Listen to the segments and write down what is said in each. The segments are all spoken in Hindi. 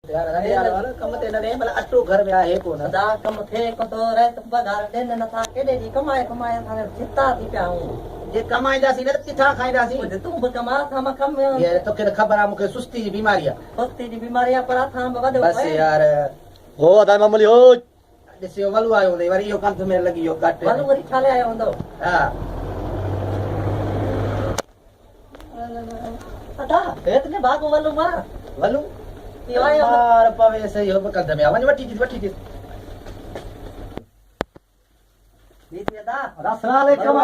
यार वाला कम ते न रे भला अटो घर में आहे कोन दा कम थे को तो रात पगार देन न था केडे जी कमाए था चिता थी पियाऊं जे कमाईंदासीं न त किथां खाईंदासीं तू भी कमा था मैं कम यार तोखे त ख़बर आहे मूंखे सुस्ती जी बीमारी आहे पत्ती जी बीमारी आहे पर था वडो बस यार हो अदा मामूली हो ॾिसियो वलू आयो हूंदई वरी इहो कंध में लॻी वियो घटि वलू वरी ठाले आयो हूंदो हा अदा इतने भागो वलू मां वलू इहो आयो यार पवे सही हो कंध में वञ वठी थी नीति अदा अस्सलाम वालेकुम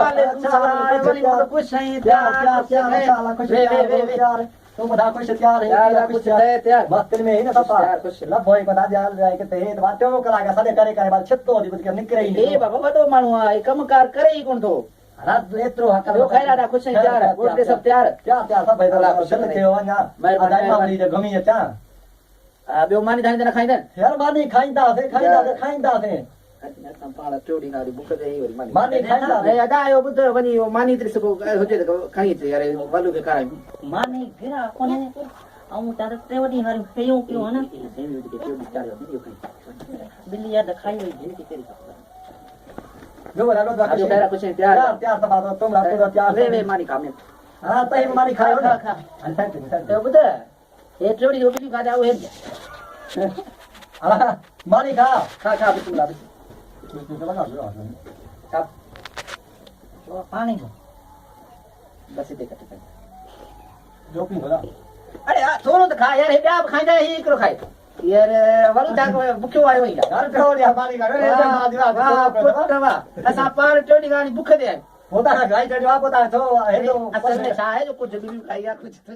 सलाम वली मोर कुछ नहीं क्या खुश यार तुम बता कुछ तैयार है यार कुछ है तैयार बात में ही ना पापा यार कुछ लब होई बता दिया जाए के ते बात तो करा सदे करे बात छत्तो दी बुत निकरे ही ए बाबा वडो माण्हू आहे कमकार करे ई कोन थो रात एतरो हक ॿियो खैर कुछ नहीं तैयार है बोल सब तैयार क्या सब भाई अल्लाह कुछ थे हो ना अदाई मामली जो गमी अचा ॿियो मानी खाईंदा न खाईंदा यार मानी खाईंदा से संभाल चोरी गाड़ी बुक दे ही वरी मानी खाईंदा ए अदा आयो बुध वनी मानी त्रिस को हुजे त खणी अचे यार वलू के कराई मानी गिरा कोने आऊं तारे ते वडी हर कयो क्यों ना बिल्ली याद खाई हुई जिनकी तेरी जो बड़ा लो जो खैर कुछ नहीं तैयार तैयार सब बात तुम रात को तैयार वे मानी काम हां तई मानी खाओ ना तो बुध ए चोरी हो बिल्ली खा जाओ हे मानी खा बिस्मिल्लाह सब पानी बस इते कट जो पी होला अरे यार थोरो त खा यार हे ॿिया खाईंदा ही हिकिड़ो खाए यार वलू तक बुखियो आयो ई यार कहो या मानी खा रे वाह असां पाण चोरी गाणी बुख ते आहियूं होता है गाय का जवाब होता है तो असल में छा आहे जो कुछ भी खाई या कुछ तो